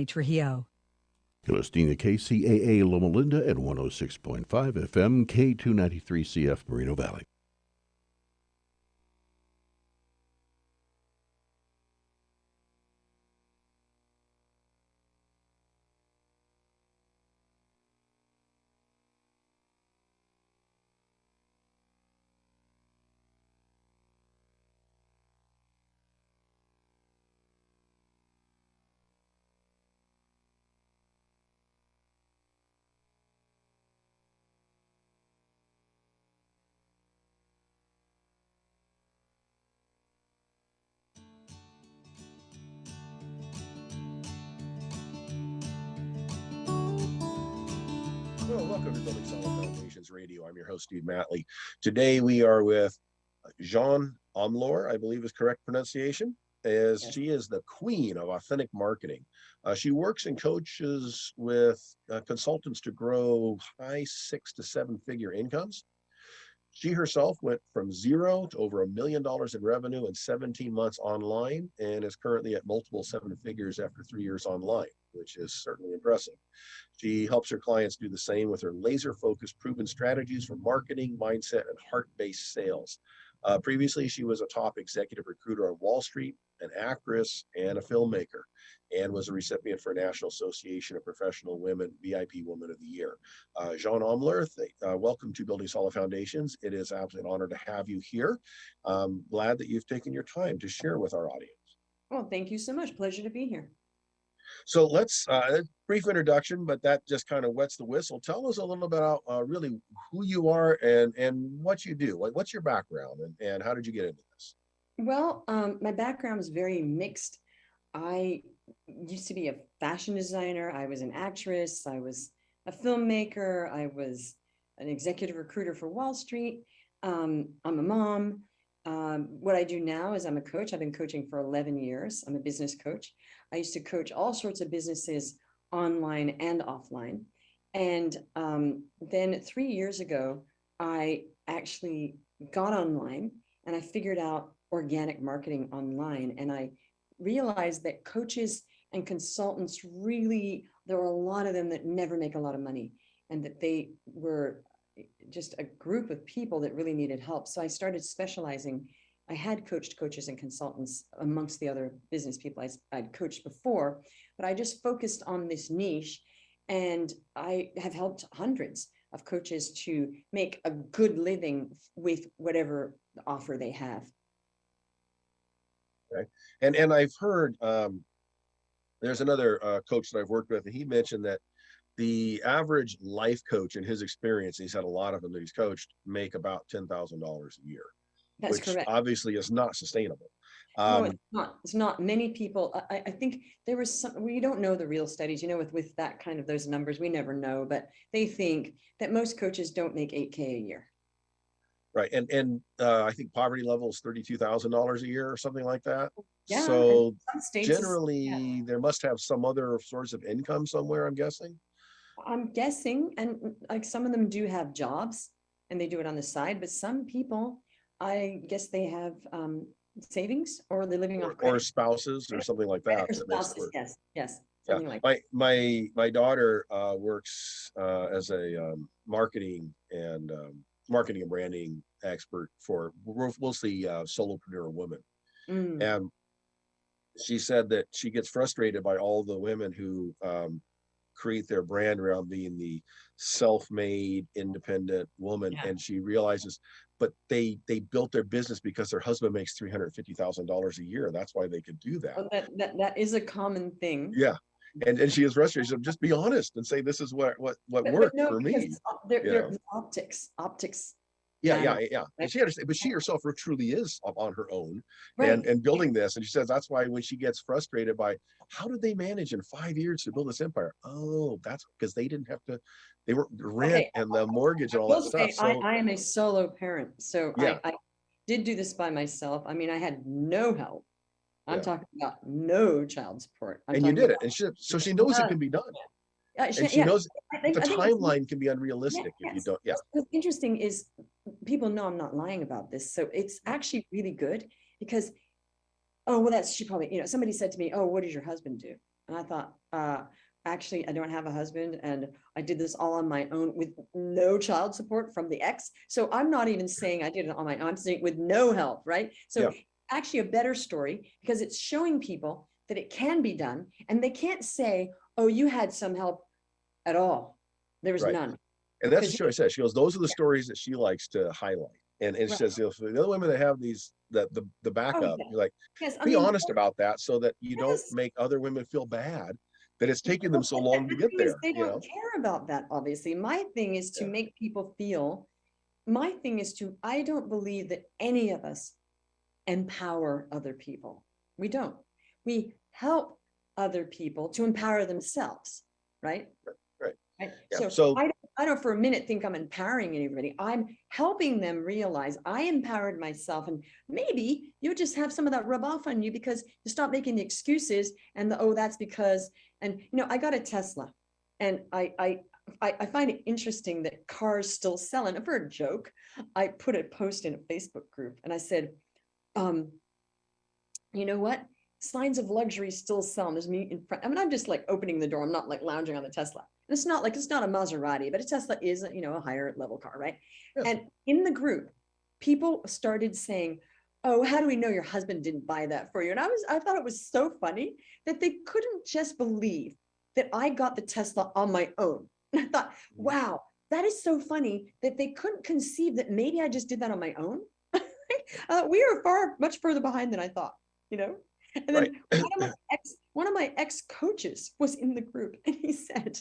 Tommy Trujillo. You're listening to KCAA Loma Linda at 106.5 FM, K293CF Moreno Valley. Well, welcome to Building Solid Foundations Radio. I'm your host, Steve Matley. Today we are with Jean Omlor, I believe is correct pronunciation, as she is the queen of authentic marketing. She works and coaches with consultants to grow high 6 to 7 figure incomes. She herself went from zero to over $1 million in revenue in 17 months online and is currently at multiple 7 figures after 3 years online, which is certainly impressive. She helps her clients do the same with her laser-focused, proven strategies for marketing, mindset, and heart-based sales. Previously, she was a top executive recruiter on Wall Street, an actress, and a filmmaker, and was a recipient for National Association of Professional Women VIP Woman of the Year. Jean Omler, welcome to Building Solid Foundations. It is absolutely an honor to have you here. Glad that you've taken your time to share with our audience. Well, thank you so much. Pleasure to be here. So let's, brief introduction, but that just kind of wets the whistle. Tell us a little about really who you are and what you do. What's your background and how did you get into this? Well, my background is very mixed. I used to be a fashion designer. I was an actress. I was a filmmaker. I was an executive recruiter for Wall Street. I'm a mom. What I do now is I'm a coach. I've been coaching for 11 years. I'm a business coach. I used to coach all sorts of businesses online and offline. And then 3 years ago, I actually got online and I figured out organic marketing online. And I realized that coaches and consultants really, there were a lot of them that never make a lot of money and that they were just a group of people that really needed help. So I started specializing. I had coached coaches and consultants amongst the other business people I'd coached before, but I just focused on this niche, and I have helped hundreds of coaches to make a good living with whatever offer they have. Okay. And I've heard, there's another coach that I've worked with, and he mentioned that the average life coach in his experience, he's had a lot of them that he's coached, make about $10,000 a year. That's which correct. Obviously is not sustainable. No, it's not. It's not. Many people, I think there was some, we don't know the real studies, with that kind of those numbers, we never know, but they think that most coaches don't make $8K a year. Right. And I think poverty level is $32,000 a year or something like that. Yeah. So some states generally there must have some other source of income somewhere, I'm guessing. I'm guessing, and like some of them do have jobs and they do it on the side, but some people, I guess they have savings or they're living off credit. Or spouses or something like that. Or spouses, yes. Yeah. Like my daughter works as a marketing and branding expert for mostly solopreneur women. And she said that she gets frustrated by all the women who create their brand around being the self-made independent woman. And she realizes, but they built their business because their husband makes $350,000 a year. That's why they could do that. Oh, that is a common thing. Yeah. And she is frustrated. She said, just be honest and say, this is what worked for me. They're optics. Yeah. And she understands, but she herself truly is on her own, right. and building this. And she says that's why when she gets frustrated by how did they manage in 5 years to build this empire? Oh, that's because they didn't have to. They were the rent and the mortgage and all that stuff. So I am a solo parent, so I did do this by myself. I mean, I had no help. I'm talking about no child support. And you did it, and she knows it can be done. And she knows the timeline can be unrealistic if you don't. Yeah. What's interesting is people know I'm not lying about this. So it's actually really good because, she probably, somebody said to me, oh, what does your husband do? And I thought, actually, I don't have a husband, and I did this all on my own with no child support from the ex. So I'm not even saying I did it on my own. I'm saying with no help, right? So Yeah. actually a better story, because it's showing people that it can be done, and they can't say, oh, you had some help at all. There was Right. none. And that's what Because she always says. She goes, those are the yeah, stories that she likes to highlight. And she right. says, if the other women that have these, the Oh, backup, yeah. you're like, Yes, I be mean, honest about that so that you don't yes. make other women feel bad that it's taken them Well, so but long to the get thing is, there, they you don't know? care about that, obviously. My thing is to Yeah. make people feel, my thing is to, I don't believe that any of us empower other people. We don't. We help other people to empower themselves, right? Right. Right. Yeah. So So I don't for a minute think I'm empowering anybody. I'm helping them realize I empowered myself, and maybe you just have some of that rub off on you because you stop making the excuses and the, oh, that's because, and I got a Tesla, and I find it interesting that cars still sell. And for a joke, I put a post in a Facebook group and I said, um, you know what? Signs of luxury still sell. And there's me in front. I mean, I'm just like opening the door. I'm not like lounging on the Tesla. And it's not like, it's not a Maserati, but a Tesla is, a higher level car, right? yeah. And in the group, people started saying, oh, how do we know your husband didn't buy that for you? And I thought it was so funny that they couldn't just believe that I got the Tesla on my own. And I thought, wow, that is so funny that they couldn't conceive that maybe I just did that on my own. We are much further behind than I thought, you know? And Right. then one of my ex coaches was in the group, and he said,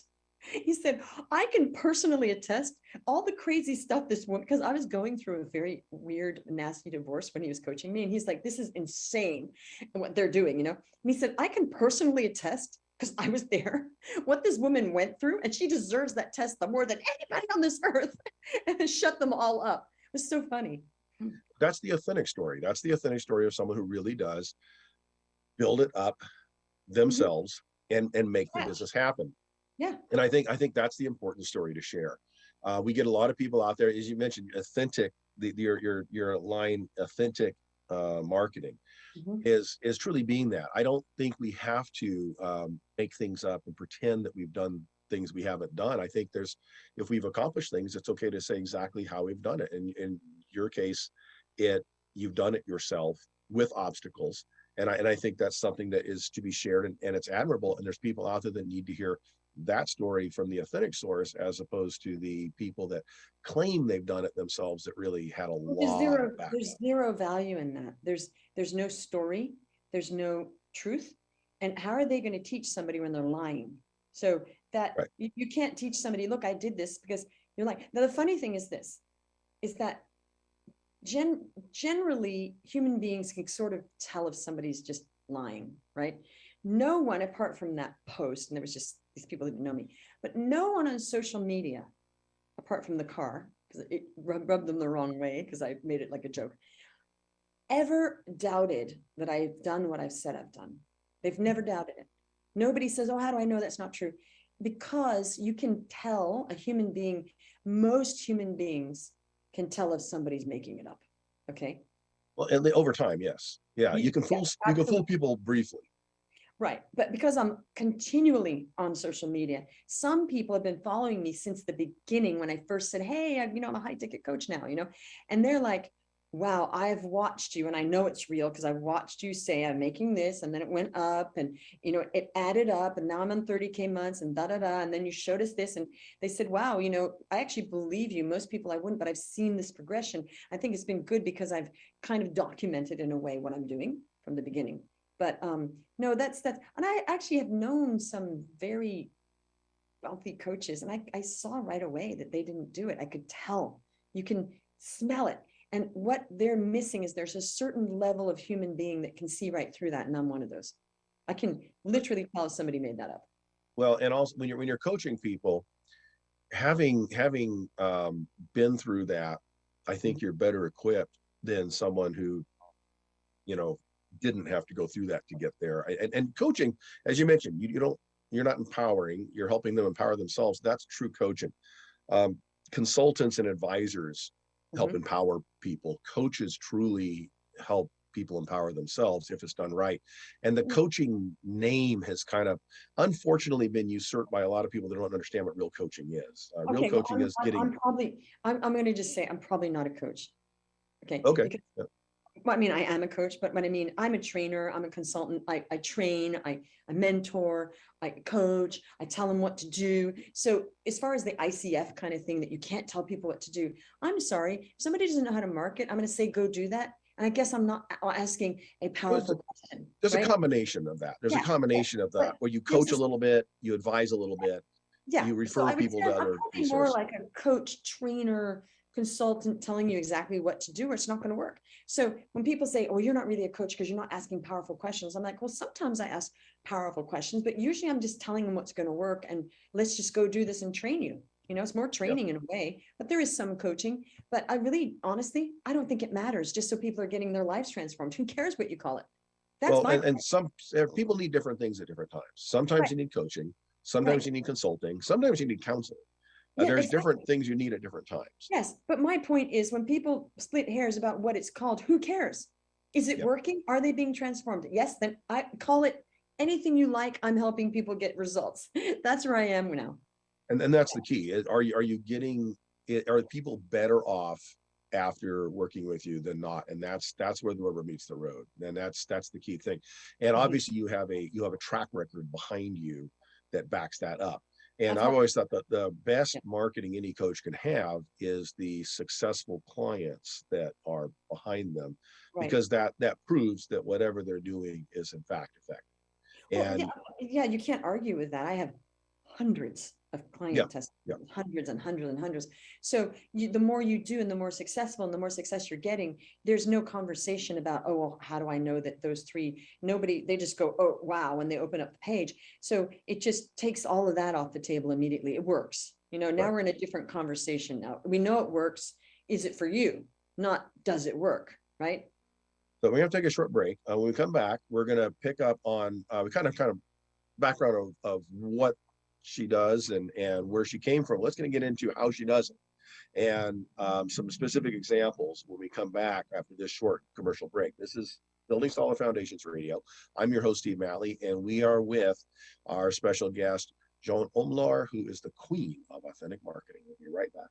I can personally attest all the crazy stuff this woman, because I was going through a very weird, nasty divorce when he was coaching me. And he's like, this is insane what they're doing, And he said, I can personally attest, because I was there, what this woman went through, and she deserves that Tesla more than anybody on this earth, and shut them all up. It was so funny. That's the authentic story. That's the authentic story of someone who really does build it up Mhm. themselves and make the Yeah. business happen. Yeah. And I think that's the important story to share. We get a lot of people out there, as you mentioned, authentic. Your line, authentic marketing Mhm. is truly being that. I don't think we have to make things up and pretend that we've done things we haven't done. I think if we've accomplished things, it's okay to say exactly how we've done it. And in your case, you've done it yourself with obstacles. And I think that's something that is to be shared, and it's admirable. And there's people out there that need to hear that story from the authentic source, as opposed to the people that claim they've done it themselves that really had a lot of There's backup. zero value in that. There's no story, there's no truth. And how are they going to teach somebody when they're lying? So that Right. you can't teach somebody, look, I did this, because you're like, now the funny thing is this, is that generally human beings can sort of tell if somebody's just lying, right? No one, apart from that post, and there was just these people that didn't know me, but no one on social media, apart from the car, because it rubbed them the wrong way because I made it like a joke, ever doubted that I've done what I've said I've done. They've never doubted it. Nobody says, oh, how do I know that's not true? Because you can tell a human being, most human beings can tell if somebody's making it up. Okay. Well, and over time, yes, yeah, Yeah, you can fool absolutely. people briefly. Right. But because I'm continually on social media, some people have been following me since the beginning when I first said, hey, I'm a high ticket coach now, and they're like, wow, I've watched you and I know it's real because I watched you say I'm making this, and then it went up, and it added up, and now I'm on 30K months and da da da. And then you showed us this, and they said, wow, I actually believe you. Most people I wouldn't, but I've seen this progression. I think it's been good because I've kind of documented in a way what I'm doing from the beginning. But no, that's, and I actually have known some very wealthy coaches, and I saw right away that they didn't do it. I could tell. You can smell it. And what they're missing is there's a certain level of human being that can see right through that. And I'm one of those. I can literally tell if somebody made that up. Well, and also when you're coaching people, having been through that, I think you're better equipped than someone who, you know, didn't have to go through that to get there. And coaching, as you mentioned, you're not empowering, you're helping them empower themselves. That's true coaching. Um, Consultants and advisors help Mhm. empower people. Coaches truly help people empower themselves if it's done right. And the coaching name has kind of unfortunately been usurped by a lot of people that don't understand what real coaching is. Real Okay, well, coaching is getting. I'm going to just say, I'm probably not a coach. Okay. Okay. Because, Yeah. well, I mean, I am a coach, but what I mean, I'm a trainer, I'm a consultant, I train, I mentor, I coach, I tell them what to do. So as far as the ICF kind of thing that you can't tell people what to do, I'm sorry, if somebody doesn't know how to market, I'm going to say, go do that. And I guess I'm not asking a powerful question. There's right? a combination of that. There's a combination of that right. where you coach a little bit, you advise a little bit, Yeah. you So refer I would people say to I'm other probably resources. more like a coach, trainer, consultant telling you exactly what to do, or it's not going to work. So when people say, oh, you're not really a coach because you're not asking powerful questions, I'm like, well, sometimes I ask powerful questions, but usually I'm just telling them what's going to work and let's just go do this and train you. You know, it's more training in a way, but there is some coaching. But I really, honestly, I don't think it matters, just so people are getting their lives transformed. Who cares what you call it? That's Well, my and some people need different things at different times. Sometimes Right. you need coaching, sometimes Right. you need consulting, sometimes you need counseling. Yeah, There's exactly. different things you need at different times. Yes, but my point is when people split hairs about what it's called, who cares? Is it Yep. working? Are they being transformed? Yes, then I call it anything you like. I'm helping people get results. That's where I am now. And that's the key. Are you getting it? Are people better off after working with you than not? And that's where the rubber meets the road. And that's the key thing. And obviously you have a track record behind you that backs that up. And I've always thought that the best marketing any coach can have is the successful clients that are behind them, because that proves that whatever they're doing is in fact effective. And well, yeah, you can't argue with that. I have hundreds of client testimonies, hundreds and hundreds and hundreds. So the more you do and the more successful and the more success you're getting, there's no conversation about, oh, well, how do I know that those three, nobody, they just go, oh, wow, when they open up the page. So it just takes all of that off the table immediately. It works. You know, now we're in a different conversation now. We know it works. Is it for you? Not does it work, right? So we're going to take a short break. When we come back, we're going to pick up on we kind of background of what she does and where she came from. Let's going to get into how she does it and some specific examples when we come back after this short commercial break. This is Building Solid Foundations Radio. I'm your host, Steve Matley, and we are with our special guest, Joan Omlar, who is the queen of authentic marketing. We'll be right back.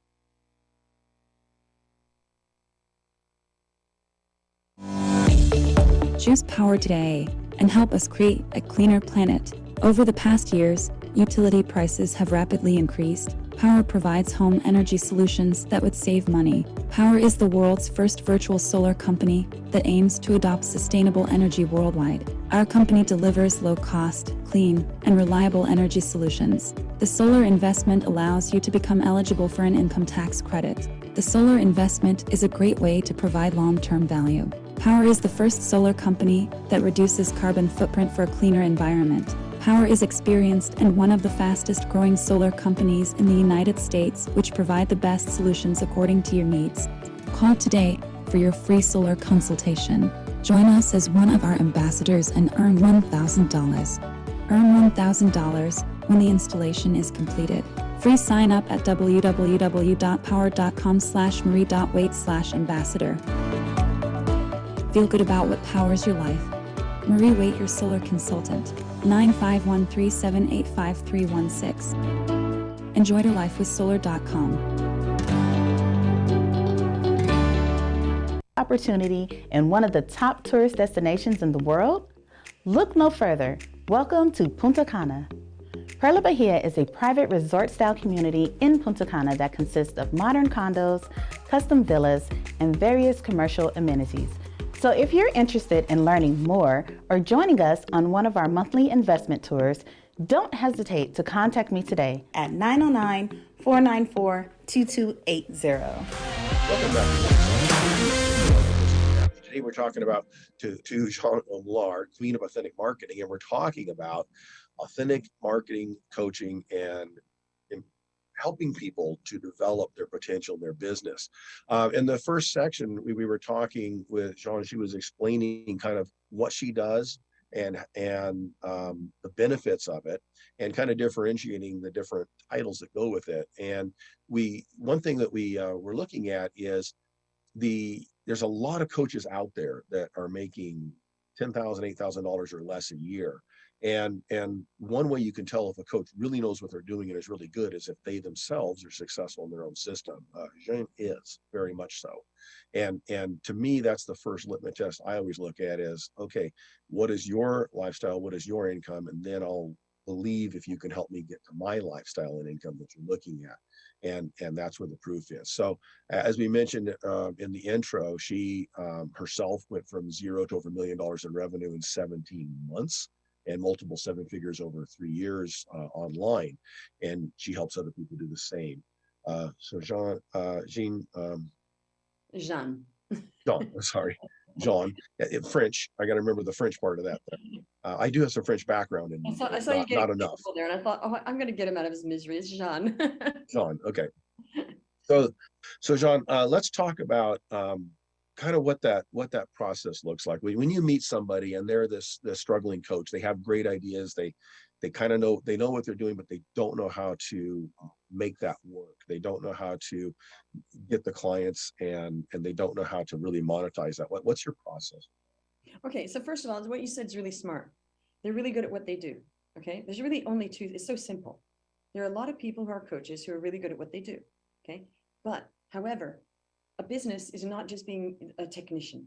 Choose power today and help us create a cleaner planet. Over the past years, utility prices have rapidly increased. Power provides home energy solutions that would save money. Power is the world's first virtual solar company that aims to adopt sustainable energy worldwide. Our company delivers low-cost, clean, and reliable energy solutions. The solar investment allows you to become eligible for an income tax credit. The solar investment is a great way to provide long-term value. Power is the first solar company that reduces carbon footprint for a cleaner environment. Power is experienced and one of the fastest growing solar companies in the United States, which provide the best solutions according to your needs. Call today for your free solar consultation. Join us as one of our ambassadors and earn $1,000. Earn $1,000 when the installation is completed. Free sign up at www.power.com/marie.waite/ambassador. Feel good about what powers your life. Marie Waite, your solar consultant. 95137855316. Enjoy your life with solar.com. Opportunity in one of the top tourist destinations in the world? Look no further. Welcome to Punta Cana. Perla Bahia is a private resort-style community in Punta Cana that consists of modern condos, custom villas, and various commercial amenities. So if you're interested in learning more or joining us on one of our monthly investment tours, don't hesitate to contact me today at 909-494-2280. Welcome back. Today we're talking about to Joan Omlar, Queen of Authentic Marketing, and we're talking about authentic marketing, coaching, and helping people to develop their potential in their business. In the first section, we were talking with Joan. She was explaining kind of what she does and the benefits of it, and kind of differentiating the different titles that go with it. And one thing that we were looking at is the there's a lot of coaches out there that are making $10,000, $8,000 or less a year. And one way you can tell if a coach really knows what they're doing and is really good is if they themselves are successful in their own system. Jean is very much so. And to me, that's the first litmus test I always look at is, okay, what is your lifestyle? What is your income? And then I'll believe if you can help me get to my lifestyle and income that you're looking at. And that's where the proof is. So as we mentioned in the intro, she herself went from zero to over $1 million in revenue in 17 months and multiple seven figures over 3 years online. And she helps other people do the same. So Jean, sorry, Jean, French. I got to remember the French part of that. I do have some French background in me, I saw you not enough. There, and I thought, oh, I'm going to get him out of his misery. It's Jean. Jean, okay. So Jean, let's talk about kind of what that process looks like. When you meet somebody and they're this struggling coach, they have great ideas. They kind of know what they're doing, but they don't know how to make that work. They don't know how to get the clients, and they don't know how to really monetize that. What's your process? Okay, so first of all, what you said is really smart. They're really good at what they do. Okay, there's really only two. It's so simple. There are a lot of people who are coaches who are really good at what they do. Okay, but however, a business is not just being a technician.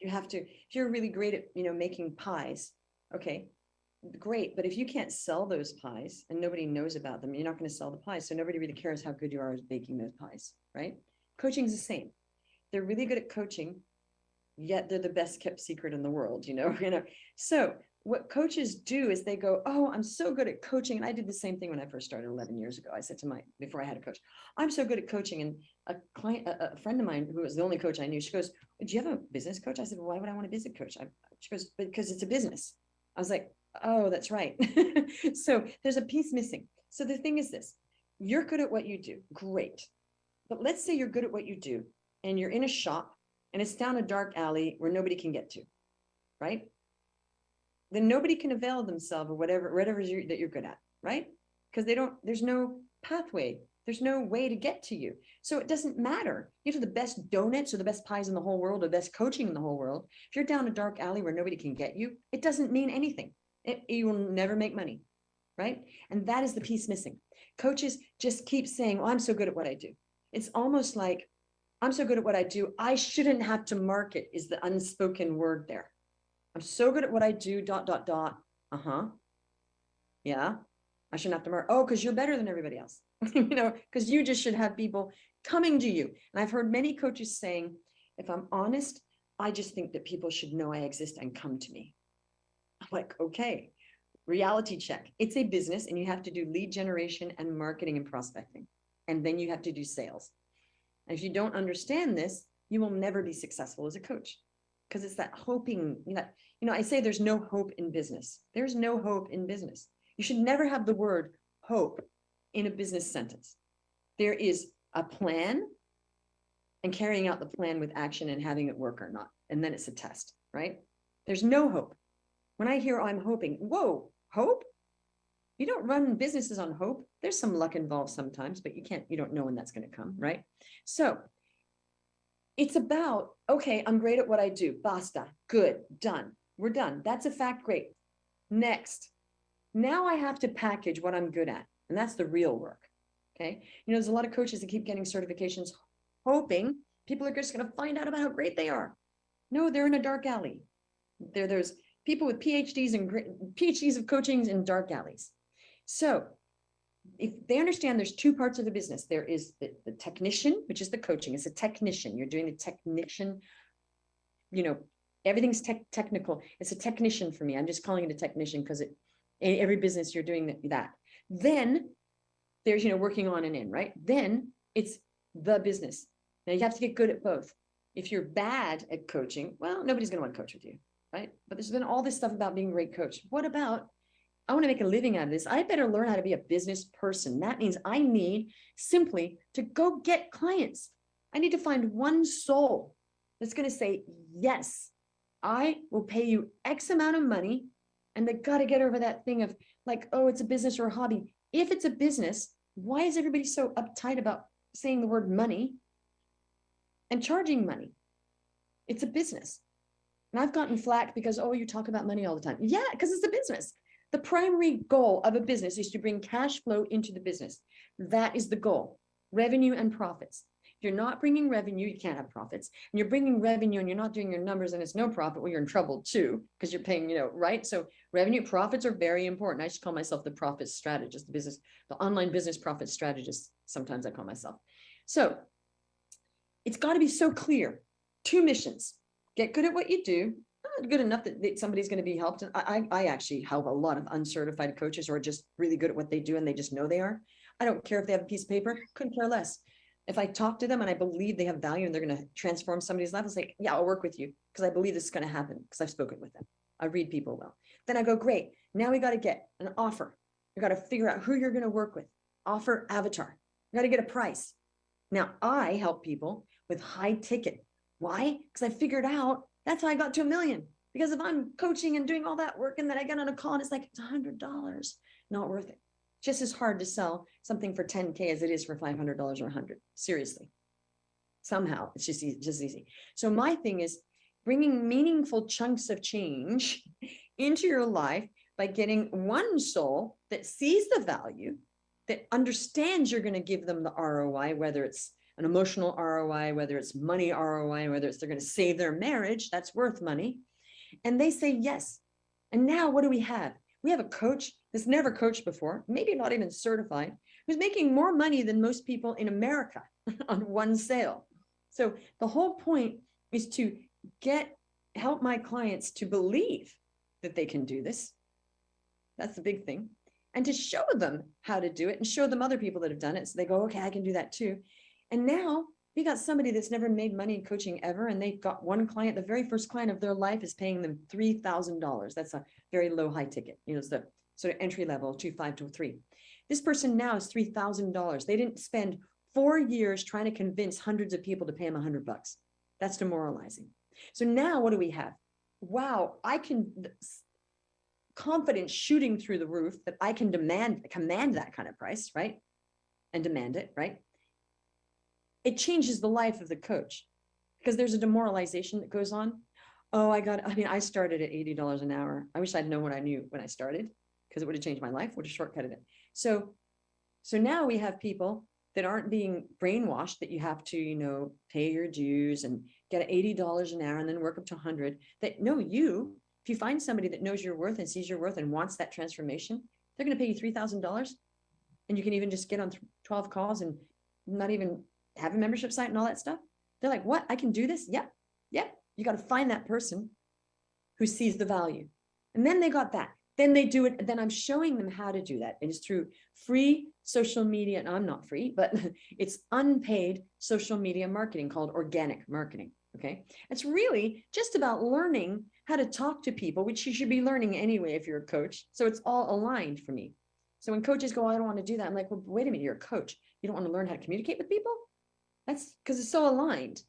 You have to, if you're really great at, making pies, okay, great. But if you can't sell those pies and nobody knows about them, you're not going to sell the pies. So nobody really cares how good you are at baking those pies, right? Coaching is the same. They're really good at coaching, yet they're the best kept secret in the world, So what coaches do is they go, oh, I'm so good at coaching. And I did the same thing when I first started 11 years ago. I said before I had a coach, I'm so good at coaching. And a friend of mine who was the only coach I knew, she goes, do you have a business coach? I said, well, why would I want a business coach? She goes, because it's a business. I was like, oh, that's right. So there's a piece missing. So the thing is this, you're good at what you do. Great. But let's say you're good at what you do and you're in a shop and it's down a dark alley where nobody can get to, right? Then nobody can avail themselves of whatever that you're good at, right? Because there's no pathway. There's no way to get to you. So it doesn't matter. You have the best donuts or the best pies in the whole world or the best coaching in the whole world. If you're down a dark alley where nobody can get you, it doesn't mean anything. You will never make money, right? And that is the piece missing. Coaches just keep saying, oh, I'm so good at what I do. It's almost like, I'm so good at what I do, I shouldn't have to market is the unspoken word there. I'm so good at what I do, ... Yeah, I shouldn't have to market. Oh, because you're better than everybody else. Because you just should have people coming to you. And I've heard many coaches saying, if I'm honest, I just think that people should know I exist and come to me. I'm like, okay, reality check. It's a business and you have to do lead generation and marketing and prospecting. And then you have to do sales. And if you don't understand this, you will never be successful as a coach. Because it's that hoping, I say there's no hope in business. There's no hope in business. You should never have the word hope in a business sentence. There is a plan and carrying out the plan with action and having it work or not. And then it's a test, right? There's no hope. When I hear I'm hoping, whoa, hope? You don't run businesses on hope. There's some luck involved sometimes, but you don't know when that's going to come, right? So it's about, okay, I'm great at what I do. Basta. Good. Done. We're done. That's a fact. Great. Next. Now I have to package what I'm good at. And that's the real work. Okay. There's a lot of coaches that keep getting certifications, hoping people are just going to find out about how great they are. No, they're in a dark alley. There's people with PhDs of coaching in dark alleys. So if they understand there's two parts of the business, there is the technician, which is the coaching. It's a technician. You're doing the technician, everything's technical. It's a technician for me. I'm just calling it a technician because in every business you're doing that. Then there's, working on and in, right? Then it's the business. Now you have to get good at both. If you're bad at coaching, well, nobody's going to want to coach with you, right? But there's been all this stuff about being a great coach. What about, I want to make a living out of this. I better learn how to be a business person. That means I need simply to go get clients. I need to find one soul that's going to say, yes, I will pay you X amount of money. And they got to get over that thing of like, oh, it's a business or a hobby. If it's a business, why is everybody so uptight about saying the word money and charging money? It's a business. And I've gotten flack because, oh, you talk about money all the time. Yeah, because it's a business. The primary goal of a business is to bring cash flow into the business. That is the goal, revenue and profits. If you're not bringing revenue, you can't have profits. And you're bringing revenue and you're not doing your numbers and it's no profit, well, you're in trouble too, because you're paying, right? So revenue, profits are very important. I just call myself the profit strategist, the online business profit strategist. Sometimes I call myself. So it's got to be so clear. 2 missions. Get good at what you do. Not good enough that somebody's going to be helped. And I actually help a lot of uncertified coaches who are just really good at what they do and they just know they are. I don't care if they have a piece of paper, couldn't care less. If I talk to them and I believe they have value and they're going to transform somebody's life, I'll say, yeah, I'll work with you because I believe this is going to happen because I've spoken with them. I read people well. Then I go, great. Now we got to get an offer. We got to figure out who you're going to work with. Offer avatar. We got to get a price. Now I help people with high ticket. Why? Because I figured out that's how I got to $1 million. Because if I'm coaching and doing all that work and then I get on a call and it's like, it's $100, not worth it. Just as hard to sell something for 10K as it is for $500 or 100. Seriously. Somehow it's just easy. So my thing is bringing meaningful chunks of change into your life by getting one soul that sees the value, that understands you're going to give them the ROI, whether it's an emotional ROI, whether it's money ROI, whether it's they're going to save their marriage, that's worth money. And they say yes. And now what do we have? We have a coach that's never coached before, maybe not even certified, who's making more money than most people in America on one sale. So the whole point is to help my clients to believe that they can do this. That's the big thing. And to show them how to do it and show them other people that have done it. So they go, okay, I can do that too. And now we got somebody that's never made money in coaching ever. And they've got one client, the very first client of their life is paying them $3,000. That's a very low high ticket. It's the sort of entry level, 2.5 to 3. This person now is $3,000. They didn't spend 4 years trying to convince hundreds of people to pay them $100. That's demoralizing. So now what do we have? Wow, I can confidence shooting through the roof that I can command that kind of price, right? And demand it, right? It changes the life of the coach because there's a demoralization that goes on. Oh, I started at $80 an hour. I wish I'd known what I knew when I started because it would have changed my life, would have shortcutted it. So now we have people that aren't being brainwashed that you have to, pay your dues and get $80 an hour and then work up to 100. That know you, if you find somebody that knows your worth and sees your worth and wants that transformation, they're going to pay you $3,000 and you can even just get on 12 calls and not even have a membership site and all that stuff. They're like, what? I can do this? Yep. You got to find that person who sees the value. And then they got that. Then they do it. Then I'm showing them how to do that. It is through free social media. And I'm not free, but it's unpaid social media marketing called organic marketing. Okay. It's really just about learning how to talk to people, which you should be learning anyway if you're a coach. So it's all aligned for me. So when coaches go, I don't want to do that. I'm like, well, wait a minute, you're a coach. You don't want to learn how to communicate with people? That's because it's so aligned.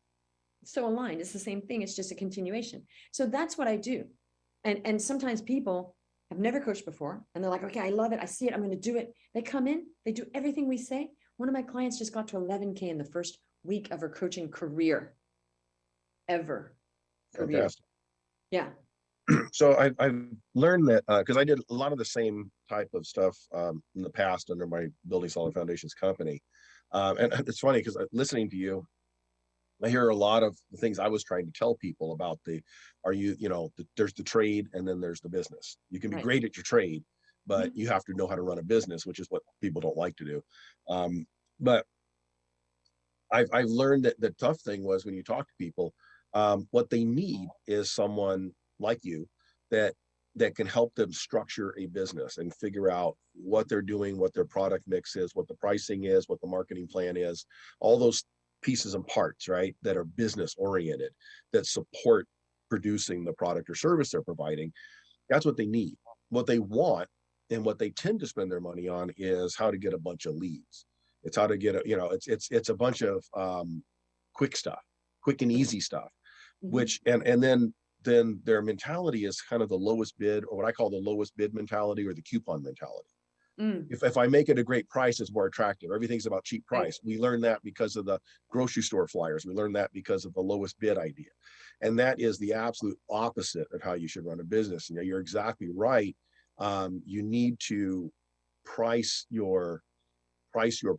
It's so aligned. It's the same thing. It's just a continuation. So that's what I do. And sometimes people have never coached before and they're like, okay, I love it. I see it. I'm going to do it. They come in, they do everything we say. One of my clients just got to 11K in the first week of her coaching career ever. Fantastic. Yeah. So I've learned that because I did a lot of the same type of stuff in the past under my Building Solid Foundations company. And it's funny because listening to you, I hear a lot of the things I was trying to tell people about there's the trade and then there's the business. You can be great at your trade, but you have to know how to run a business, which is what people don't like to do. But I've learned that the tough thing was when you talk to people, what they need is someone like you that can help them structure a business and figure out what they're doing, what their product mix is, what the pricing is, what the marketing plan is, all those pieces and parts, right, that are business oriented, that support producing the product or service they're providing. That's what they need. What they want and what they tend to spend their money on is how to get a bunch of leads. It's how to get it's a bunch of quick stuff, quick and easy stuff, which and then their mentality is kind of the lowest bid, or what I call the lowest bid mentality or the coupon mentality. If I make it a great price, it's more attractive. Everything's about cheap price. We learned that because of the grocery store flyers. We learned that because of the lowest bid idea. And that is the absolute opposite of how you should run a business. You know, you're exactly right. You need to price your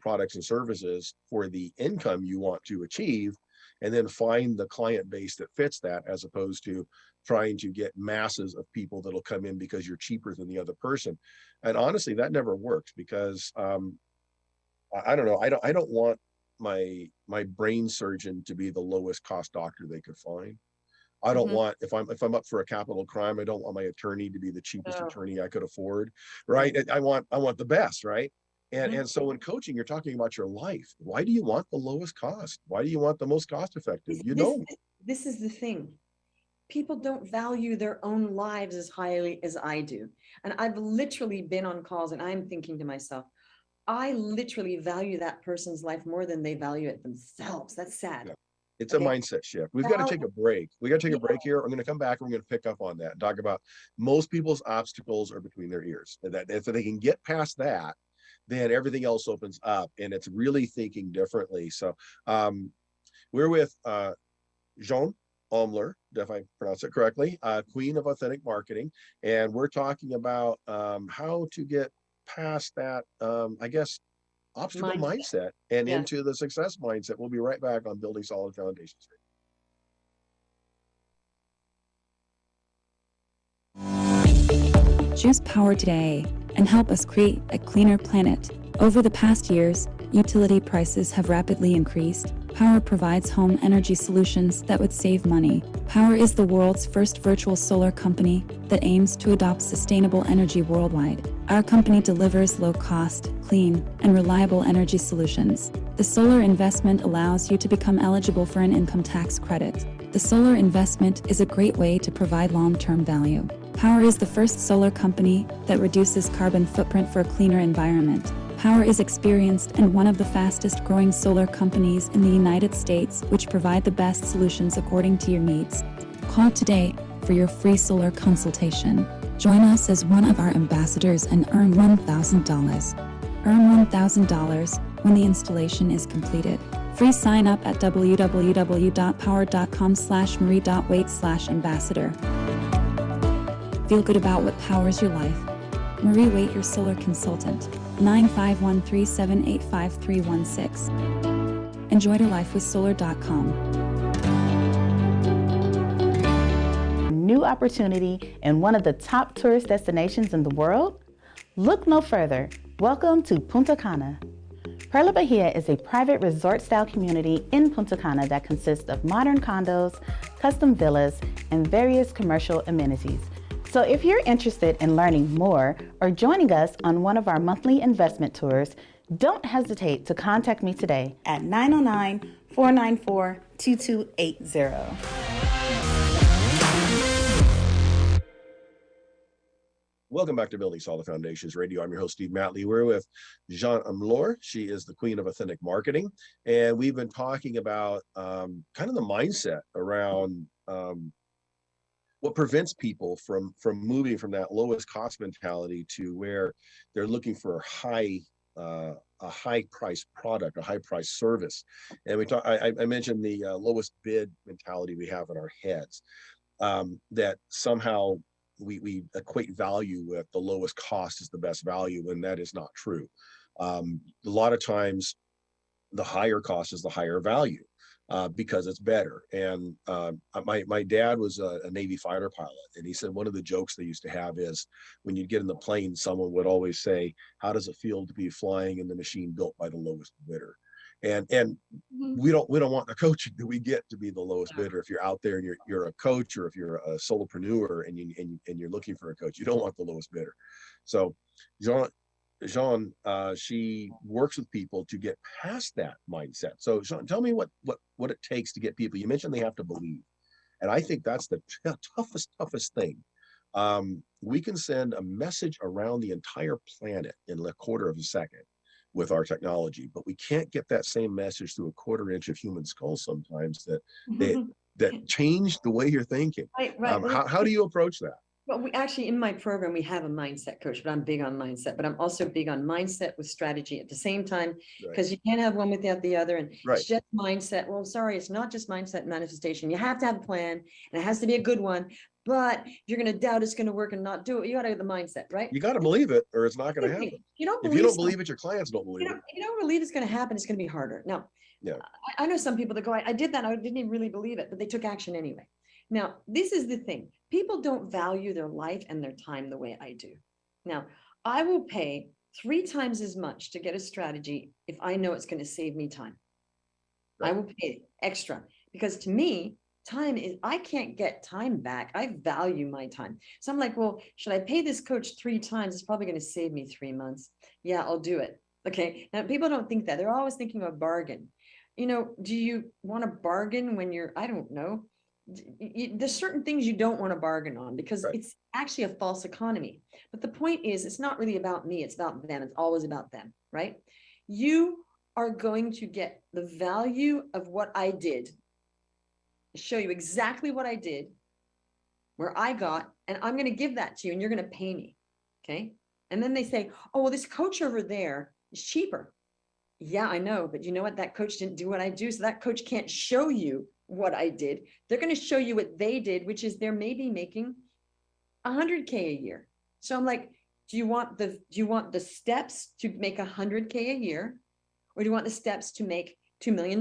products and services for the income you want to achieve, and then find the client base that fits that, as opposed to trying to get masses of people that'll come in because you're cheaper than the other person. And honestly, that never works, because I don't know. I don't want my brain surgeon to be the lowest cost doctor they could find. I don't want, if I'm up for a capital crime, I don't want my attorney to be the cheapest attorney I could afford, right? I want the best, right? And so in coaching, you're talking about your life. Why do you want the lowest cost? Why do you want the most cost effective? This is the thing. People don't value their own lives as highly as I do. And I've literally been on calls and I'm thinking to myself, I literally value that person's life more than they value it themselves. That's sad. Yeah. It's a mindset shift. We've got to take a break. We got to take a break here. I'm going to come back and we're going to pick up on that and talk about most people's obstacles are between their ears. That if they can get past that, then everything else opens up, and it's really thinking differently. So we're with Jean Omler, if I pronounce it correctly, Queen of Authentic Marketing. And we're talking about how to get past that, I guess, obstacle mindset and into the success mindset. We'll be right back on Building Solid Foundations. Choose power today and help us create a cleaner planet. Over the past years, utility prices have rapidly increased. Power provides home energy solutions that would save money. Power is the world's first virtual solar company that aims to adopt sustainable energy worldwide. Our company delivers low-cost, clean, and reliable energy solutions. The solar investment allows you to become eligible for an income tax credit. The solar investment is a great way to provide long-term value. Power is the first solar company that reduces carbon footprint for a cleaner environment. Power is experienced and one of the fastest growing solar companies in the United States, which provide the best solutions according to your needs. Call today for your free solar consultation. Join us as one of our ambassadors and earn $1,000. Earn $1,000 when the installation is completed. Free sign up at www.power.com/marie.waite/ambassador. Feel good about what powers your life. Marie Waite, your solar consultant. 951-378-5316. Enjoy your life with solar.com. New opportunity in one of the top tourist destinations in the world? Look no further. Welcome to Punta Cana. Perla Bahia is a private resort-style community in Punta Cana that consists of modern condos, custom villas, and various commercial amenities. So if you're interested in learning more or joining us on one of our monthly investment tours, don't hesitate to contact me today at 909-494-2280. Welcome back to Building Solid Foundations Radio. I'm your host, Steve Matley. We're with Jean Omler. She is the Queen of Authentic Marketing. And we've been talking about kind of the mindset around what prevents people from moving from that lowest cost mentality to where they're looking for a high price product, a high price service. And I mentioned the lowest bid mentality we have in our heads, that somehow we equate value with the lowest cost is the best value, when that is not true. A lot of times the higher cost is the higher value. Because it's better. And my dad was a Navy fighter pilot, and he said one of the jokes they used to have is when you'd get in the plane, someone would always say, "How does it feel to be flying in the machine built by the lowest bidder?" And we don't want the coaching that we get to be the lowest bidder. If you're out there and you're a coach, or if you're a solopreneur and you're looking for a coach, you don't want the lowest bidder. So Jean, she works with people to get past that mindset. So Jean, tell me what it takes to get people. You mentioned they have to believe, and I think that's the toughest thing. We can send a message around the entire planet in a quarter of a second with our technology, but we can't get that same message through a quarter inch of human skull sometimes that change the way you're thinking. Right. How do you approach that? Well, we actually, in my program, we have a mindset coach, but I'm big on mindset, but I'm also big on mindset with strategy at the same time, Right. because you can't have one without the other. And Right. it's just mindset. Well, sorry, it's not just mindset and manifestation. You have to have a plan and it has to be a good one. But if you're going to doubt it's going to work and not do it, you got to have the mindset, right? You got to believe it or it's not going to happen. You don't If you don't something- believe it, your clients don't believe it. if you don't believe it's going to happen, it's going to be harder. Now, Yeah. I know some people that go, I did that. I didn't even really believe it, but they took action anyway. Now, this is the thing. People don't value their life and their time the way I do. Now, I will pay 3 times as much to get a strategy if I know it's going to save me time. Right. I will pay extra because to me, time is, I can't get time back. I value my time. So I'm like, well, should I pay this coach 3 times? It's probably going to save me 3 months. Yeah, I'll do it. Okay. Now, people don't think that. They're always thinking of a bargain. You know, do you want to bargain when you're, I don't know. There's certain things you don't want to bargain on because Right. it's actually a false economy. But the point is, it's not really about me. It's about them. It's always about them, right? You are going to get the value of what I did, show you exactly what I did, where I got, and I'm going to give that to you and you're going to pay me. Okay. And then they say, oh, well, this coach over there is cheaper. Yeah, I know. But you know what? That coach didn't do what I do. So that coach can't show you what I did. They're going to show you what they did, which is they're maybe making 100K a year. So I'm like, do you want the steps to make 100K a year? Or do you want the steps to make $2 million?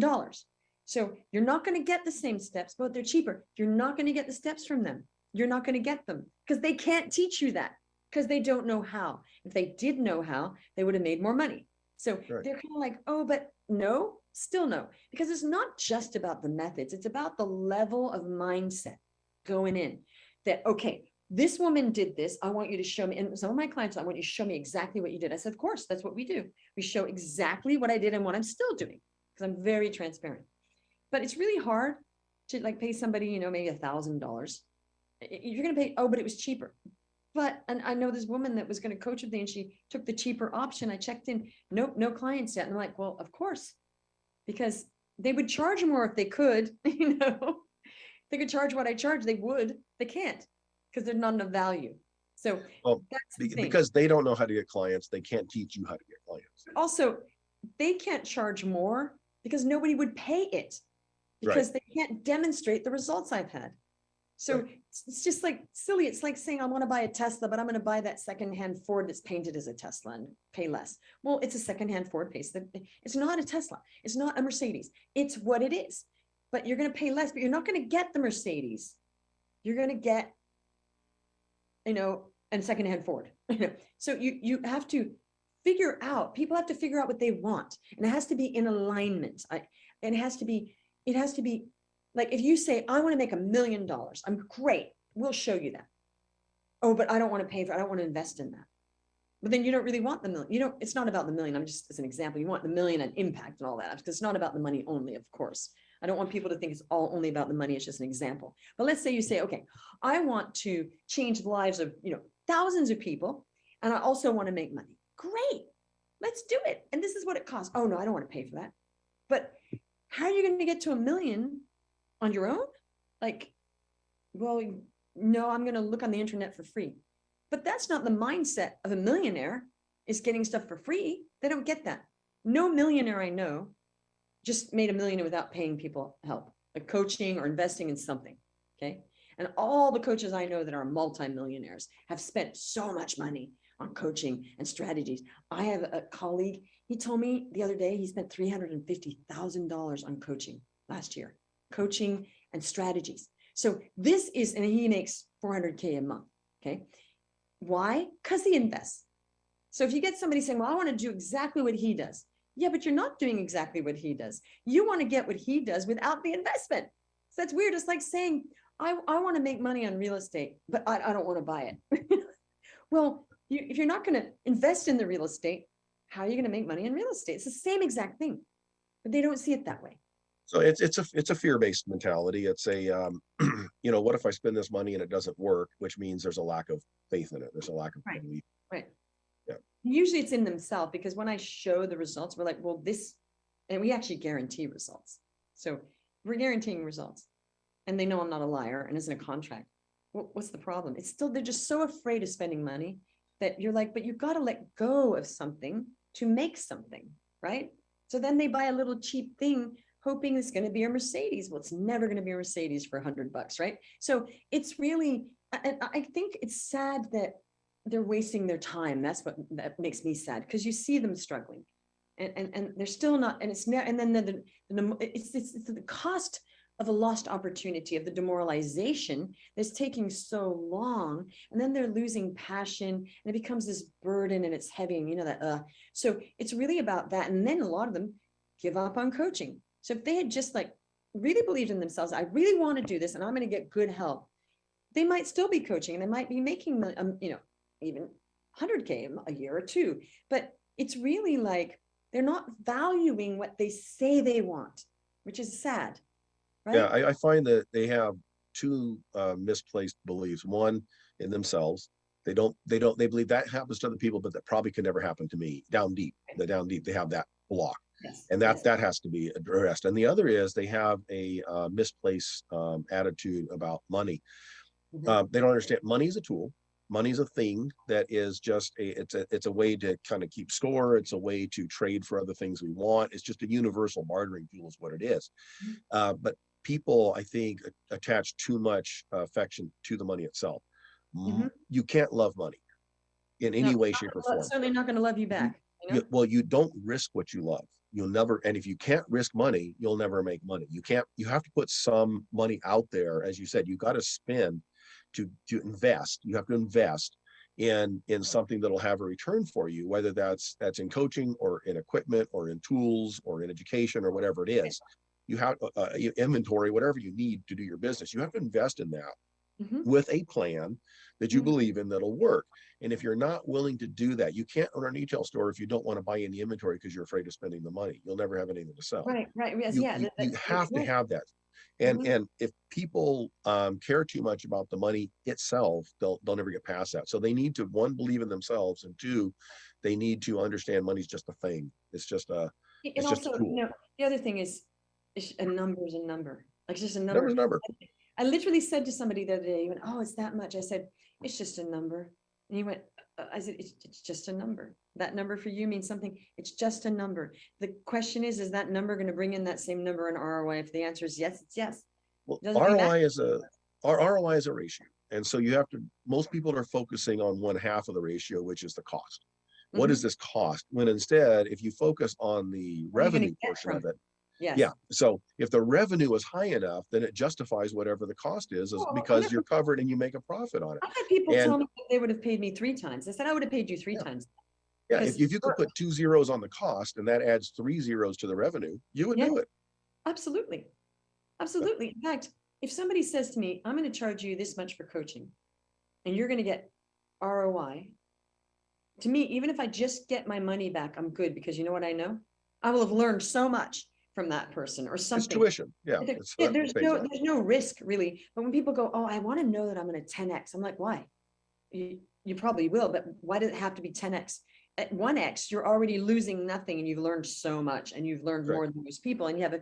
So you're not going to get the same steps, but they're cheaper. You're not going to get the steps from them. You're not going to get them because they can't teach you that because they don't know how. If they did know how, they would have made more money. So Right. they're kind of like, oh, but no, still no, because it's not just about the methods. It's about the level of mindset going in that, okay, this woman did this. I want you to show me. And some of my clients, I want you to show me exactly what you did. I said, of course, that's what we do. We show exactly what I did and what I'm still doing because I'm very transparent. But it's really hard to like pay somebody, you know, maybe $1,000. You're going to pay, oh, but it was cheaper. But, and I know this woman that was going to coach with me and she took the cheaper option. I checked in, nope, no clients yet. And I'm like, well, of course, because they would charge more if they could, you know, if they could charge what I charge, they would, they can't because there's not enough value. So Well, that's the thing. because they don't know how to get clients. They can't teach you how to get clients. Also, they can't charge more because nobody would pay it because they can't demonstrate the results I've had. So Right. it's just like silly. It's like saying I want to buy a Tesla, but I'm going to buy that secondhand Ford that's painted as a Tesla and pay less. Well, it's a secondhand Ford pace. It's not a Tesla. It's not a Mercedes. It's what it is. But you're going to pay less, but you're not going to get the Mercedes. You're going to get, you know, a secondhand Ford. So you have to figure out, people have to figure out what they want. And it has to be in alignment. It has to be like, if you say, I want to make $1 million, I'm great. We'll show you that. Oh, but I don't want to pay for, I don't want to invest in that. But then you don't really want the million. You know, it's not about the million. I'm just as an example, you want the million and impact and all that, because it's not about the money only, of course. I don't want people to think it's all only about the money. It's just an example. But let's say you say, okay, I want to change the lives of, you know, thousands of people. And I also want to make money. Great. Let's do it. And this is what it costs. Oh no, I don't want to pay for that. But how are you going to get to $1 million on your own? Like, well, no, I'm going to look on the internet for free. But that's not the mindset of a millionaire, is getting stuff for free. They don't get that. No millionaire I know just made $1 million without paying people help, like coaching or investing in something. Okay. And all the coaches I know that are multimillionaires have spent so much money on coaching and strategies. I have a colleague, he told me the other day he spent $350,000 on coaching last year, coaching and strategies. So this is, and he makes $400K a month. Okay. Why? Because he invests. So if you get somebody saying, well, I want to do exactly what he does. Yeah, but you're not doing exactly what he does. You want to get what he does without the investment. So that's weird. It's like saying, I want to make money on real estate, but I don't want to buy it. Well, if you're not going to invest in the real estate, how are you going to make money in real estate? It's the same exact thing, but they don't see it that way. So it's a fear-based mentality. It's a, you know, what if I spend this money and it doesn't work, which means there's a lack of faith in it. There's a lack of belief. Right. Yeah. Usually it's in themselves, because when I show the results, we're like, well, this, and we actually guarantee results. So we're guaranteeing results, and they know I'm not a liar and isn't a contract. what's the problem? It's still, they're just so afraid of spending money that you're like, but you've got to let go of something to make something, right? So then they buy a little cheap thing, hoping it's going to be a Mercedes. Well, it's never going to be a Mercedes for $100, right? So it's really, I think it's sad that they're wasting their time. That's what that makes me sad, because you see them struggling, and they're still not. And it's now, and then it's the cost of a lost opportunity, of the demoralization that's taking so long, and then they're losing passion, and it becomes this burden, and it's heavy, and you know that. So it's really about that, and then a lot of them give up on coaching. So if they had just like really believed in themselves, I really want to do this, and I'm going to get good help, they might still be coaching, and they might be making even 100K a year or two. But it's really like they're not valuing what they say they want, which is sad. Right? Yeah, I find that they have two misplaced beliefs. One, in themselves. They believe that happens to other people, but that probably could never happen to me. Down deep, they have that block. Yes. And that has to be addressed. And the other is they have a misplaced attitude about money. They don't understand money is a tool. Money is a thing that is just it's a way to kind of keep score. It's a way to trade for other things we want. It's just a universal bartering tool is what it is. But people, I think, attach too much affection to the money itself. You can't love money in any way, shape, or form. Certainly not going to love you back. Well, you don't risk what you love. You'll never, and if you can't risk money, you'll never make money. You have to put some money out there. As you said, you got to spend to invest. You have to invest in something that'll have a return for you, whether that's in coaching or in equipment or in tools or in education or whatever it is. You have inventory, whatever you need to do your business. You have to invest in that with a plan that you believe in that'll work. And if you're not willing to do that, you can't own a retail store if you don't want to buy any inventory because you're afraid of spending the money. You'll never have anything to sell. Right. Yes, you have to have that. And if people care too much about the money itself, they'll never get past that. So they need to, one, believe in themselves, and two, they need to understand money's just a thing. It's just a just a tool. The other thing is a number is a number. Like just a number. Number's a number. I literally said to somebody the other day, he went, "Oh, it's that much." I said, "It's just a number." And he went, I said, it's just a number. That number for you means something. It's just a number. The question is that number going to bring in that same number in ROI? If the answer is yes, it's yes. Well, ROI is a ratio. And so you have to, most people are focusing on one half of the ratio, which is the cost. What does this cost? When instead, if you focus on the revenue portion of it, yeah. So if the revenue is high enough, then it justifies whatever the cost is because you're covered and you make a profit on it. I've had people tell me that they would have paid me 3 times. I said, I would have paid you 3 times. Yeah, if you could put 2 zeros on the cost and that adds 3 zeros to the revenue, you would do it. Absolutely. Absolutely. In fact, if somebody says to me, I'm going to charge you this much for coaching and you're going to get ROI, to me, even if I just get my money back, I'm good, because you know what I know? I will have learned so much from that person or something. It's tuition. Yeah. There's no risk really. But when people go, "Oh, I want to know that I'm going to 10x," I'm like, why? You probably will, but why does it have to be 10x? At 1x, you're already losing nothing, and you've learned so much, and you've learned more than most people, and you have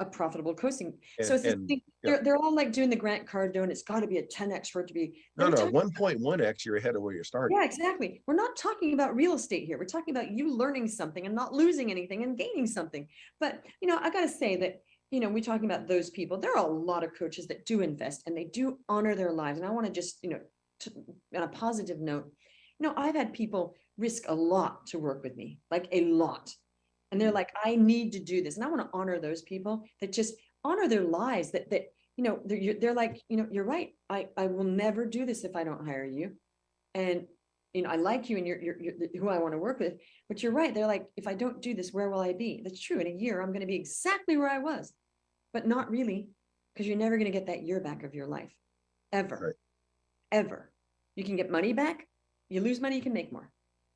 a profitable coaching. So they're all like doing the Grant Cardone. It's got to be a 10x for it to be. No, 1.1x, you're ahead of where you're starting. Yeah, exactly. We're not talking about real estate here. We're talking about you learning something and not losing anything and gaining something. But, I got to say that, we're talking about those people. There are a lot of coaches that do invest and they do honor their lives. And I want to just, on a positive note, I've had people risk a lot to work with me, like a lot. And they're like, I need to do this. And I want to honor those people that just honor their lives, that they're like, you're right. I will never do this if I don't hire you. And, I like you and you're who I want to work with, but you're right. They're like, if I don't do this, where will I be? That's true. In a year, I'm going to be exactly where I was, but not really, because you're never going to get that year back of your life, ever, right. Ever. You can get money back. You lose money, you can make more.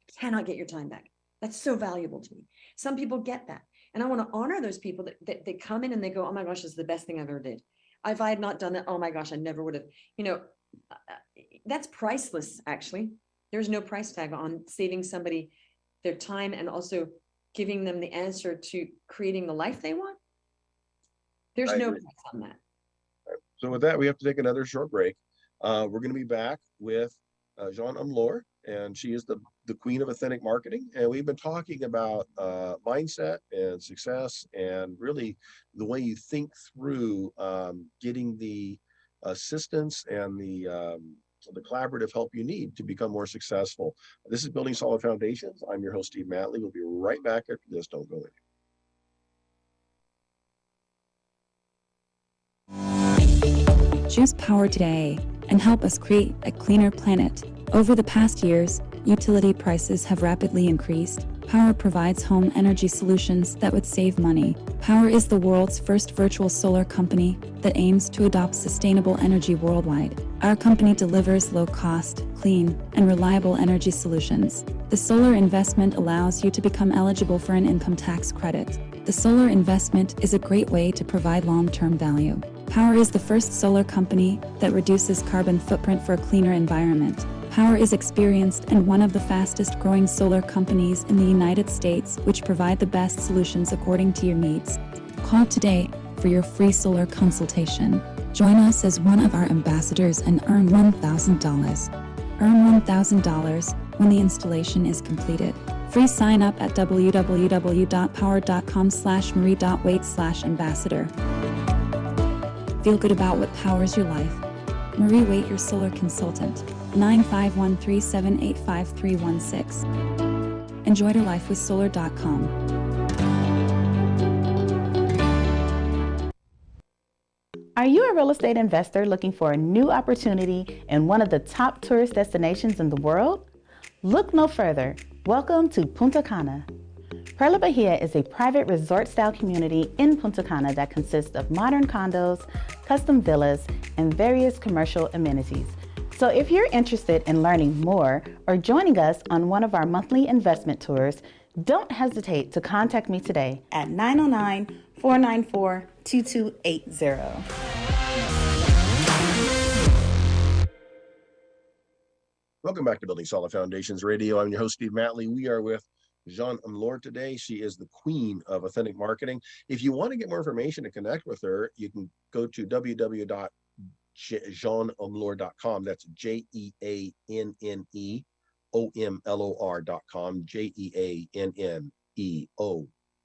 You cannot get your time back. That's so valuable to me. Some people get that. And I want to honor those people that they come in and they go, oh my gosh, this is the best thing I've ever did. If I had not done that, oh my gosh, I never would have, that's priceless, actually. There's no price tag on saving somebody their time and also giving them the answer to creating the life they want. There's no price on that. So with that, we have to take another short break. We're going to be back with Jean Umlor, and she is the queen of authentic marketing. And we've been talking about mindset and success, and really the way you think through getting the assistance and the collaborative help you need to become more successful. This is Building Solid Foundations. I'm your host, Steve Matley. We'll be right back after this. Don't go anywhere. Choose power today and help us create a cleaner planet. Over the past years, utility prices have rapidly increased. Power provides home energy solutions that would save money. Power is the world's first virtual solar company that aims to adopt sustainable energy worldwide. Our company delivers low-cost, clean, and reliable energy solutions. The solar investment allows you to become eligible for an income tax credit. The solar investment is a great way to provide long-term value. Power is the first solar company that reduces carbon footprint for a cleaner environment. Power is experienced and one of the fastest growing solar companies in the United States, which provide the best solutions according to your needs. Call today for your free solar consultation. Join us as one of our ambassadors and earn $1,000. Earn $1,000 when the installation is completed. Free sign up at www.power.com/marie.waite/ambassador. Feel good about what powers your life. Marie Waite, your solar consultant. 951-378-5316. Enjoy your life with solar.com. Are you a real estate investor looking for a new opportunity in one of the top tourist destinations in the world? Look no further. Welcome to Punta Cana. Perla Bahia is a private resort-style community in Punta Cana that consists of modern condos, custom villas, and various commercial amenities. So if you're interested in learning more or joining us on one of our monthly investment tours, don't hesitate to contact me today at 909-494-2280. Welcome back to Building Solid Foundations Radio. I'm your host, Steve Matley. We are with Jean Umlor today. She is the queen of authentic marketing. If you want to get more information and connect with her, you can go to www.jeanumlor.com. That's JEANNEOMLOR.com.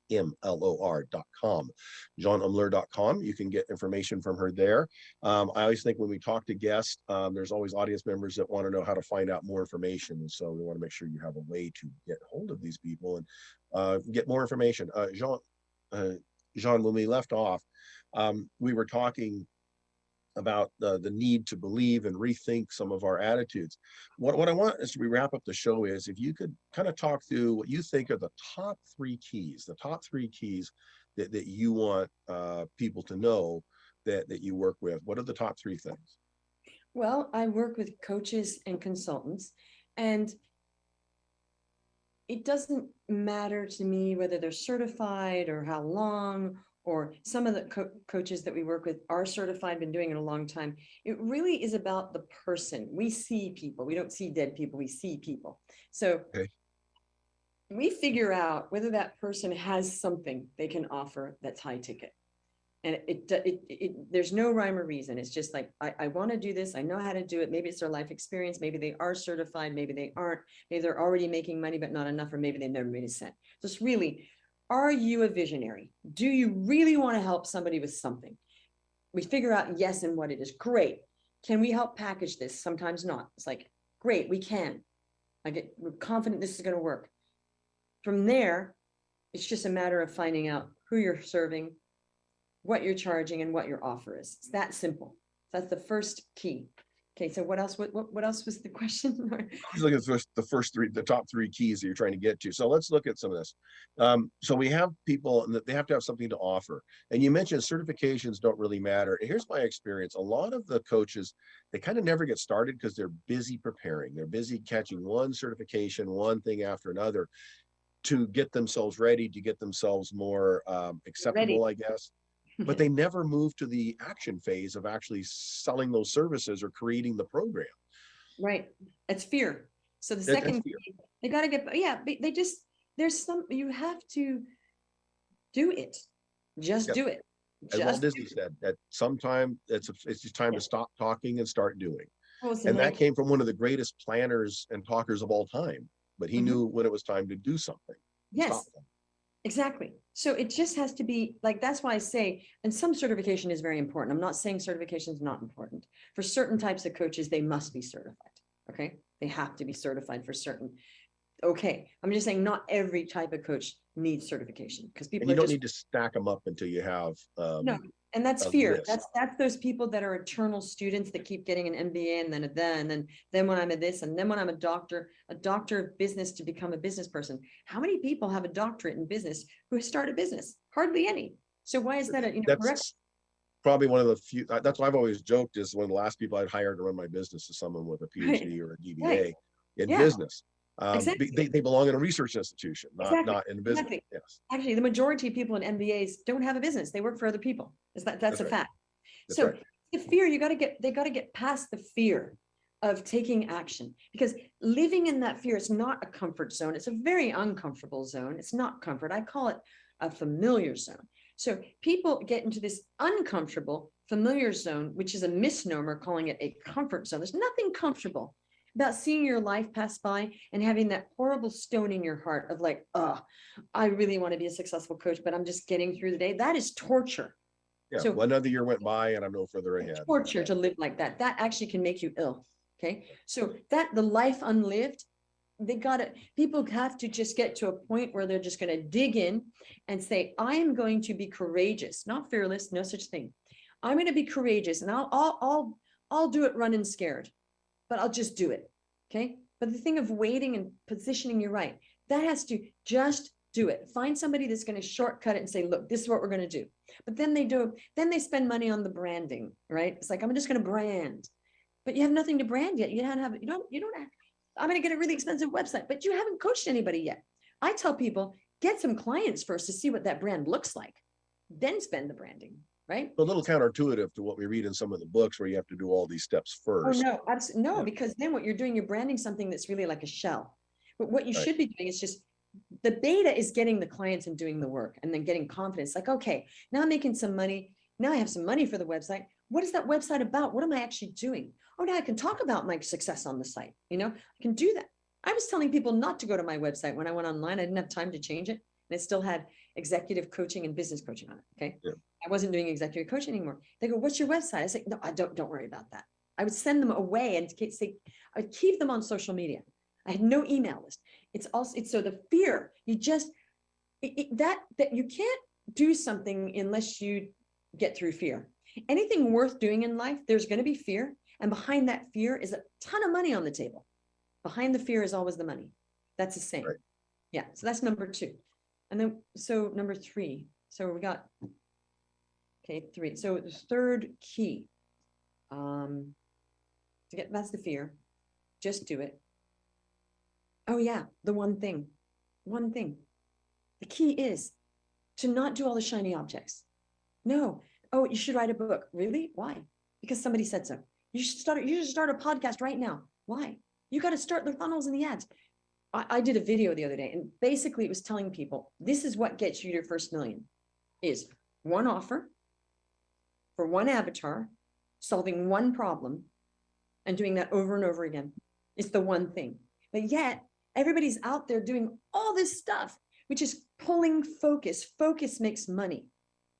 JEANNEOMLOR.com. JeanUmlor.com. You can get information from her there. I always think when we talk to guests, there's always audience members that want to know how to find out more information. And so we want to make sure you have a way to get hold of these people and get more information. Jean, when we left off, we were talking about the need to believe and rethink some of our attitudes. What I want as we wrap up the show is if you could kind of talk through what you think are the top three keys that you want people to know that you work with. What are the top three things? Well, I work with coaches and consultants, and it doesn't matter to me whether they're certified or how long, or some of the coaches that we work with are certified, been doing it a long time. It really is about the person. We see people. We don't see dead people. We see people. So we figure out whether that person has something they can offer that's high ticket. And there's no rhyme or reason. It's just like, I want to do this. I know how to do it. Maybe it's their life experience. Maybe they are certified. Maybe they aren't. Maybe they're already making money, but not enough, or maybe they've never made a cent. So it's really, are you a visionary? Do you really want to help somebody with something? We figure out yes and what it is. Great. Can we help package this? Sometimes not. It's like, great, we can. We're confident this is going to work. From there, it's just a matter of finding out who you're serving, what you're charging, and what your offer is. It's that simple. That's the first key. Okay, so what else? What else was the question? I was looking at the top three keys that you're trying to get to. So let's look at some of this. So we have people and they have to have something to offer. And you mentioned certifications don't really matter. Here's my experience. A lot of the coaches, they kind of never get started because they're busy preparing. They're busy catching one certification, one thing after another to get themselves ready, to get themselves more acceptable, I guess. But they never move to the action phase of actually selling those services or creating the program. Right. It's fear. So the second, they got to get, you have to do it. Just do it. As Walt Disney said, at some time, it's just time to stop talking and start doing. Well, it's And that nice. came from one of the greatest planners and talkers of all time. But he Mhm. knew when it was time to do something. Stop Yes, them. exactly. So it just has to be like, that's why I say, and some certification is very important. I'm not saying certification is not important. For certain types of coaches, they must be certified. Okay. They have to be certified for certain. Okay. I'm just saying not every type of coach needs certification because And people you are don't just, need to stack them up until you have no. And that's a fear. list. That's those people that are eternal students that keep getting an MBA and then a then, and then when I'm a this, and then when I'm a doctor of business to become a business person. How many people have a doctorate in business who start a business? Hardly any. So why is that a, correct? That's probably one of the few. That's what I've always joked is one of the last people I'd hire to run my business is someone with a Right. PhD or a Right. DBA in Yeah, business. exactly. They belong in a research institution, Exactly. not in business. Exactly. Yes, Actually, the majority of people in MBAs don't have a business. They work for other people. That's that's a right. fact. That's So right. the fear, they got to get past the fear of taking action, because living in that fear is not a comfort zone. It's a very uncomfortable zone. It's not comfort. I call it a familiar zone. So people get into this uncomfortable familiar zone, which is a misnomer calling it a comfort zone. There's nothing comfortable about seeing your life pass by and having that horrible stone in your heart of like, oh, I really want to be a successful coach, but I'm just getting through the day. That is torture. Yeah, So well, another year went by and I'm no further ahead. torture to live like that. That actually can make you ill. Okay. So that the life unlived, people have to just get to a point where they're just going to dig in and say, I am going to be courageous, not fearless, no such thing. I'm going to be courageous and I'll do it running scared, but I'll just do it. Okay. But the thing of waiting and positioning you right, that has to just do it. Find somebody that's going to shortcut it and say, look, this is what we're going to do. But then they spend money on the branding, right? It's like, I'm just going to brand, but you have nothing to brand yet. You don't have, I'm going to get a really expensive website, but you haven't coached anybody yet. I tell people, get some clients first to see what that brand looks like, then spend the branding, right? A little counterintuitive to what we read in some of the books where you have to do all these steps Oh, first. no, absolutely. No, Yeah. because then what you're doing, you're branding something that's really like a shell. But what you Right. should be doing is just, the beta is getting the clients and doing the work and then getting confidence. Like, okay, now I'm making some money. Now I have some money for the website. What is that website about? What am I actually doing? Oh, now I can talk about my success on the site. I can do that. I was telling people not to go to my website when I went online. I didn't have time to change it. And it still had executive coaching and business coaching on it. Okay. Yeah. I wasn't doing executive coaching anymore. They go, what's your website? I say, no, I don't worry about that. I would send them away and say, I would keep them on social media. I had no email list. It's so the fear, you just, that you can't do something unless you get through fear. Anything worth doing in life, there's going to be fear. And behind that fear is a ton of money on the table. Behind the fear is always the money. That's the same. Right. Yeah. So that's number 2. And then, so number 3. So we got, okay, 3. So the third key, to get past the fear, just do it. Oh yeah, the one thing. The key is to not do all the shiny objects. No. Oh, you should write a book. Really? Why? Because somebody said so. You should start a podcast right now. Why? You got to start the funnels and the ads. I did a video the other day, and basically it was telling people, this is what gets you your first million, is one offer for one avatar, solving one problem, and doing that over and over again. It's the one thing. But yet everybody's out there doing all this stuff, which is pulling focus. Focus makes money.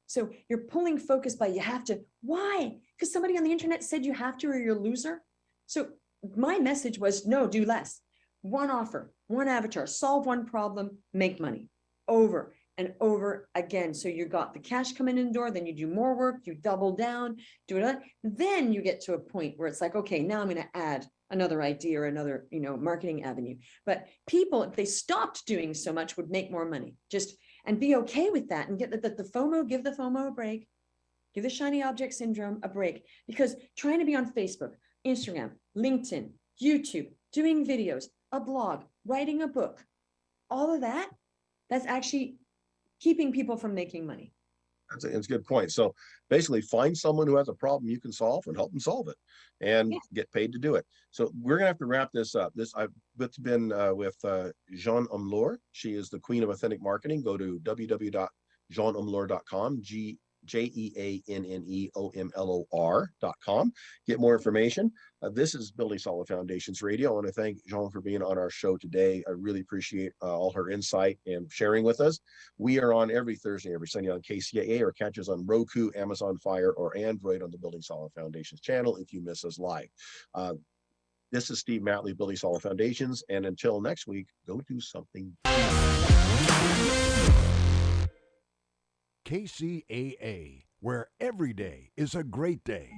So you're pulling focus by you have to. Why? Because somebody on the internet said you have to or you're a loser. So my message was, no, do less. One offer, one avatar, solve one problem, make money over and over again. So you got the cash coming in the door, then you do more work, you double down, do it. Then you get to a point where it's like, okay, now I'm going to add another idea or another, marketing avenue. But people, if they stopped doing so much, would make more money. And be okay with that and get the FOMO, give the FOMO a break, give the shiny object syndrome a break, because trying to be on Facebook, Instagram, LinkedIn, YouTube, doing videos, a blog, writing a book, all of that's actually keeping people from making money. That's a good point. So basically find someone who has a problem you can solve and help them solve it and get paid to do it. So we're gonna have to wrap this up. It's been with Jean Umlor. She is the queen of authentic marketing. Go to www.jeanomlor.com, JEANNEOMLOR.com. Get more information. This is Building Solid Foundations Radio. I want to thank Jean for being on our show today. I really appreciate all her insight and sharing with us. We are on every Thursday, every Sunday on KCAA, or catch us on Roku, Amazon Fire, or Android on the Building Solid Foundations channel if you miss us live. This is Steve Matley, Building Solid Foundations, and until next week, go do something. KCAA, where every day is a great day.